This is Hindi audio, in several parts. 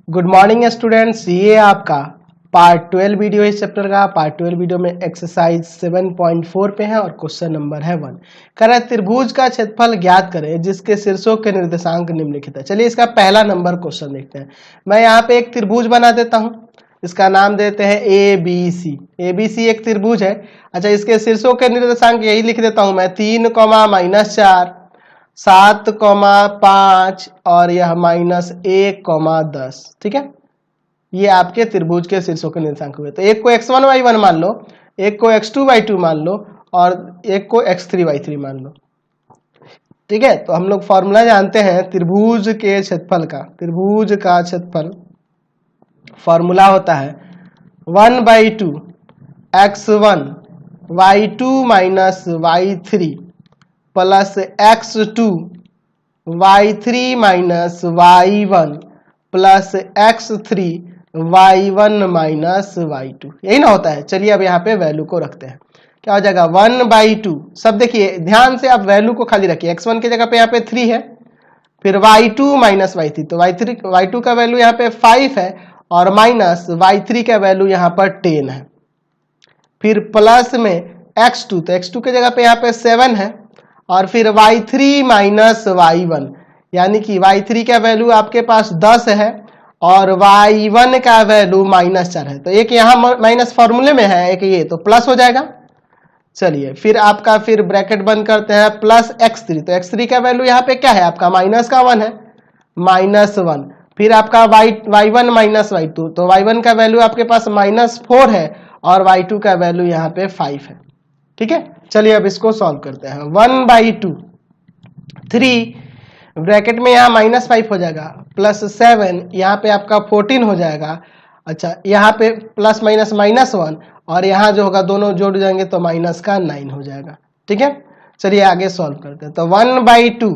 गुड मॉर्निंग स्टूडेंट्स, ये आपका पार्ट 12 वीडियो है इस चैप्टर का। पार्ट 12 वीडियो में एक्सरसाइज 7.4 पे है और क्वेश्चन नंबर है 1। कह रहा है त्रिभुज का क्षेत्रफल ज्ञात करें जिसके शीर्षों के निर्देशांक निम्नलिखित है। चलिए इसका पहला नंबर क्वेश्चन देखते हैं। मैं यहाँ पे एक त्रिभुज बना देता हूँ, इसका नाम देते हैं ABC। ABC एक त्रिभुज है। अच्छा, इसके शीर्षों के निर्देशांक यही लिख देता हूँ मैं, 3, -4, 7, 5 और यह -1, 10। ठीक है, ये आपके त्रिभुज के शीर्षों के निर्देशांक हुए। तो एक को x1 y1 मान लो, एक को x2 y2 मान लो और एक को x3 y3 मान लो। ठीक है, तो हम लोग फॉर्मूला जानते हैं त्रिभुज के क्षेत्रफल का। त्रिभुज का क्षेत्रफल फॉर्मूला होता है 1/2 x1 y2 minus y3 plus x2 y3 minus y1 plus x3 y1 minus y2, यही ना होता है। चलिए अब यहाँ पे वैल्यू को रखते हैं, क्या हो जाएगा 1/2। सब देखिए ध्यान से, आप वैल्यू को खाली रखिए। x1 की जगह पे यहाँ पे 3 है, फिर y2 माइनस y3, तो y2 का वैल्यू यहाँ पे 5 है और माइनस y3 का वैल्यू यहाँ पर 10 है। फिर प्लस में x2, तो x2 की जगह पे यहाँ पे 7 है और फिर y3 माइनस y1, यानी कि y3 का वैल्यू आपके पास 10 है और y1 का वैल्यू -4 है। तो एक यहाँ माइनस फॉर्मूले में है, एक ये, तो प्लस हो जाएगा। चलिए फिर आपका फिर ब्रैकेट बंद करते हैं, प्लस x3, तो x3 का वैल्यू यहाँ पे क्या है आपका -1 है, -1। फिर आपका y1 माइनस y2, तो y1 का वैल्यू आपके पास -4 है और y2 का वैल्यू यहाँ पे 5 है। ठीक है, चलिए अब इसको सॉल्व करते हैं। 1/2 3 ब्रैकेट में यहाँ -5 हो जाएगा, प्लस 7 यहाँ पे आपका 14 हो जाएगा। अच्छा, यहाँ पे प्लस माइनस -1 और यहाँ जो होगा दोनों जोड़ जाएंगे तो माइनस का 9 हो जाएगा। ठीक है, चलिए आगे सॉल्व करते हैं। तो 1/2,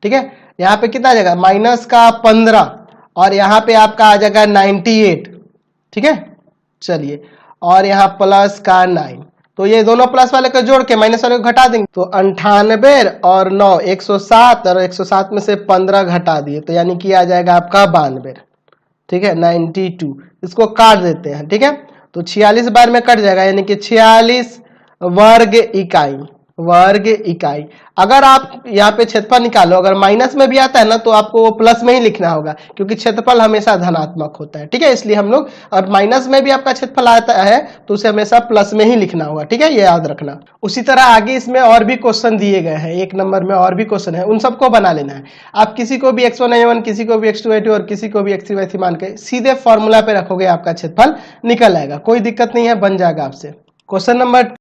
ठीक है, यहाँ पे कितना आ जाएगा -15 और यहाँ पे आपका आ जाएगा 98। ठीक है, चलिए और यहाँ प्लस का 9, तो ये दोनों प्लस वाले को जोड़ के माइनस वाले को घटा देंगे, तो 98 और 9 107 और 107 में से 15 घटा दिए, तो यानी कि आ जाएगा आपका 92। ठीक है, 92। इसको काट देते हैं। ठीक है, तो 46 बार में कट जाएगा, यानी कि 46 वर्ग इकाई। वर्ग इकाई। अगर आप यहाँ पे क्षेत्रफल निकालो, अगर माइनस में भी आता है ना तो आपको वो प्लस में ही लिखना होगा, क्योंकि क्षेत्रफल हमेशा धनात्मक होता है। ठीक है, इसलिए हम लोग, और माइनस में भी आपका क्षेत्रफल आता है तो उसे हमेशा प्लस में ही लिखना होगा। ठीक है, ये याद रखना। उसी तरह आगे इसमें और भी क्वेश्चन दिए गए हैं, 1 नंबर में और भी क्वेश्चन है, उन सबको बना लेना है। आप किसी को भी x1 y1, किसी को भी x2 y2 और किसी को भी x3 y3 मान के सीधे फॉर्मूला पे रखोगे, आपका क्षेत्रफल निकल आएगा, कोई दिक्कत नहीं है, बन जाएगा आपसे। Question number